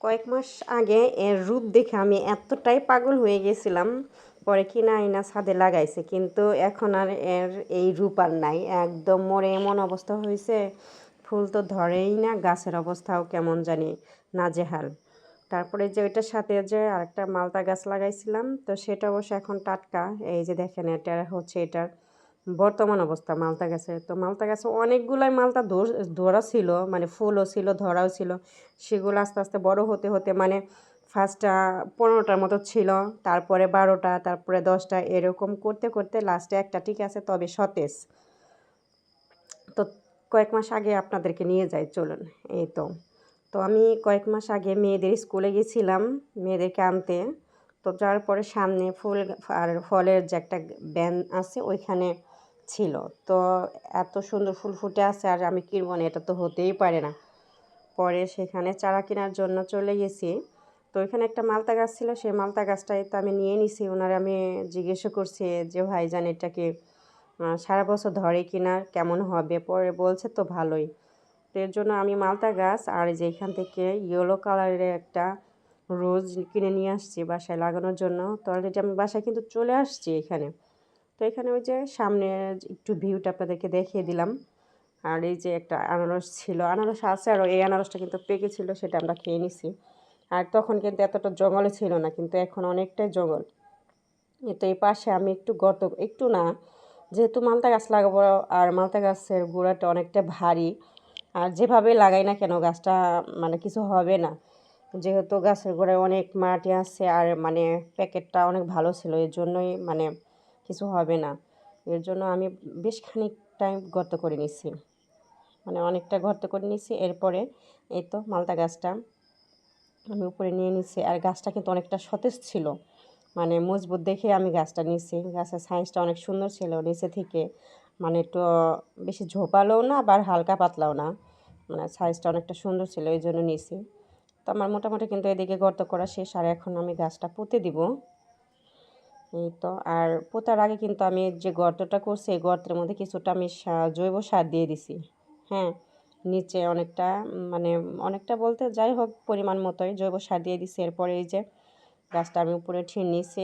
কয়েক মাস আগে এর রূপ দেখে আমি এতটাই পাগল হয়ে গেছিলাম। পরে কিনা আইনা ছাদে লাগাইছে, কিন্তু এখন আর এর এই রূপ আর নাই, একদম মরে এমন অবস্থা হয়েছে। ফুল তো ধরেই না, গাছের অবস্থাও কেমন জানি নাজেহাল। তারপরে যে ওইটার সাথে যে আরেকটা মালতা গাছ লাগাইছিলাম, তো সেটা অবশ্য এখন টাটকা। এই যে দেখেন, এটা হচ্ছে এটার বর্তমান অবস্থা মালতা গাছে। তো মালতা গাছে অনেকগুলাই মালতা ধরা ছিল, মানে ফুলও ছিল, ধরাও ছিল। সেগুলো আস্তে আস্তে বড় হতে হতে মানে ফার্স্টটা 15টার মতো ছিল, তারপরে 12টা, তারপরে 10টা, এরকম করতে করতে লাস্টে একটা ঠিক আছে, তবে সতেজ। তো কয়েক মাস আগে আপনাদেরকে নিয়ে যাই, চলুন। এই তো তো আমি কয়েক মাস আগে মেয়েদের স্কুলে গেছিলাম মেয়েদেরকে আনতে। তো যাওয়ার পরে সামনে ফুল আর ফলের যে একটা ব্যান আছে, ওইখানে ছিল। তো এত সুন্দর ফুল ফুটে আছে, আর আমি কিনবো না, এটা তো হতেই পারে না। পরে সেখানে চারা কেনার জন্য চলে গেছি। তো ওইখানে একটা মালতা গাছ ছিল, সেই মালতা গাছটাই তো আমি নিয়ে নিছি। ওনারা আমি জিজ্ঞাসা করছি যে ভাইজান, এটাকে সারা বছর ধরে কিনা, কেমন হবে? পরে বলছে তো ভালোই। তো এর জন্য আমি মালতা গাছ আর যে এখান থেকে ইয়েলো কালারের একটা রোজ কিনে নিয়ে আসছি বাসায় লাগানোর জন্য। তো অলরেডি আমি বাসায় কিন্তু চলে আসছি এখানে। তো এখানে ওই যে সামনে একটু ভিউটা আপনাদেরকে দেখিয়ে দিলাম। আর এই যে একটা আনারস ছিল, আনারস আছে, আর এই আনারসটা কিন্তু পেকেছিল, সেটা আমরা খেয়ে নিছি। আর তখন কিন্তু এতটা জঙ্গলে ছিল না, কিন্তু এখন অনেকটাই জঙ্গল। তো এই পাশে আমি একটু গর্ত, একটু না, যেহেতু মালতা গাছ লাগাবো, আর মালতা গাছের গোড়াটা অনেকটা ভারী, আর যেভাবে লাগাই না কেন গাছটা মানে কিছু হবে না। যেহেতু গাছের গোড়ায় অনেক মাটি আছে, আর মানে প্যাকেটটা অনেক ভালো ছিল, এর জন্যই মানে কিছু হবে না। এর জন্য আমি বেশ খানিকটাই গর্ত করে নিছি, মানে অনেকটা গর্ত করে নিছি। এরপরে এই তো মালতা গাছটা আমি উপরে নিয়ে নিছি, আর গাছটা কিন্তু অনেকটা সতেজ ছিল, মানে মজবুত দেখে আমি গাছটা নিছি। গাছের সাইজটা অনেক সুন্দর ছিল নিচে থেকে, মানে একটু বেশি ঝোপালোও না, আবার হালকা পাতলাও না, মানে সাইজটা অনেকটা সুন্দর ছিল, এই জন্য নিছি। তো আমার মোটামুটি কিন্তু এদিকে গর্ত করা শেষ, আর এখন আমি গাছটা পুঁতে দিব। এই তো, আর পোঁতার আগে কিন্তু আমি যে গর্তটা করছি, এই গর্তের মধ্যে কিছুটা আমি জৈব সার দিয়ে দিছি। হ্যাঁ, নিচে অনেকটা, মানে অনেকটা বলতে যাই হোক পরিমাণ মতোই জৈব সার দিয়ে দিছি। এরপরে এই যে গাছটা আমি উপরে নিচে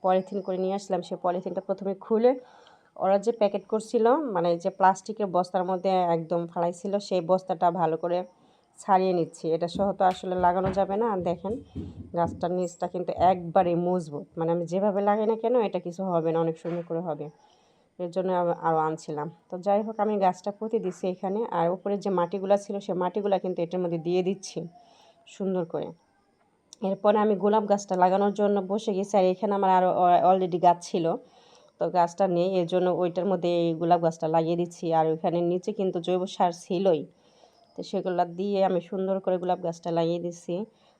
পলিথিন করে নিয়ে আসলাম, সে পলিথিনটা প্রথমে খুলে ওরা যে প্যাকেট করছিল, মানে যে প্লাস্টিকের বস্তার মধ্যে একদম ফালাইছিল, সেই বস্তাটা ভালো করে ছাড়িয়ে নিচ্ছি। এটা সহ তো আসলে লাগানো যাবে না। দেখেন গাছটার নিচটা কিন্তু একবারে মজবুত, মানে আমি যেভাবে লাগাই না কেন এটা কিছু হবে না, অনেক সুন্দর করে হবে। এর জন্য আরও আনছিলাম। তো যাই হোক, আমি গাছটা পুঁতে দিচ্ছি এখানে, আর উপরে যে মাটিগুলো ছিল সে মাটিগুলো কিন্তু এটার মধ্যে দিয়ে দিচ্ছি সুন্দর করে। এরপরে আমি গোলাপ গাছটা লাগানোর জন্য বসে গেছি, আর এখানে আমার আরও অলরেডি গাছ ছিল, তো গাছটা নেই, এর জন্য ওইটার মধ্যে এই গোলাপ গাছটা লাগিয়ে দিচ্ছি। আর ওইখানে নিচে কিন্তু জৈব সার ছিলই, তো সেগুলো দিয়ে আমি সুন্দর করে গোলাপ গাছটা লাগিয়ে দিচ্ছি।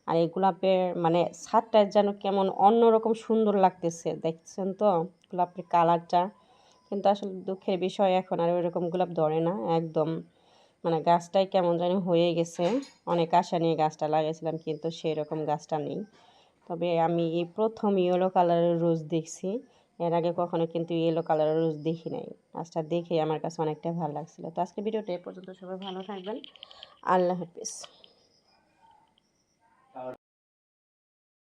আর এই গোলাপের মানে ছাদটা যেন কেমন অন্যরকম সুন্দর লাগতেছে, দেখছেন তো গোলাপের কালারটা। কিন্তু আসলে দুঃখের বিষয়, এখন আর ওইরকম গোলাপ ধরে না একদম, মানে গাছটাই কেমন জানি হয়ে গেছে। অনেক আশা নিয়ে গাছটা লাগিয়েছিলাম, কিন্তু সেই রকম গাছটা নেই। তবে আমি এই প্রথম ইয়েলো কালারের রোজ দেখছি, এর আগে কখনো কিন্তু ইয়েলো কালারের রোজ দেখি নাই। গাছটা দেখে আমার কাছে অনেকটাই ভালো লাগছিলো। তো আজকে ভিডিওটা এ পর্যন্ত, সবাই ভালো থাকবেন, আল্লাহ হাফিজ।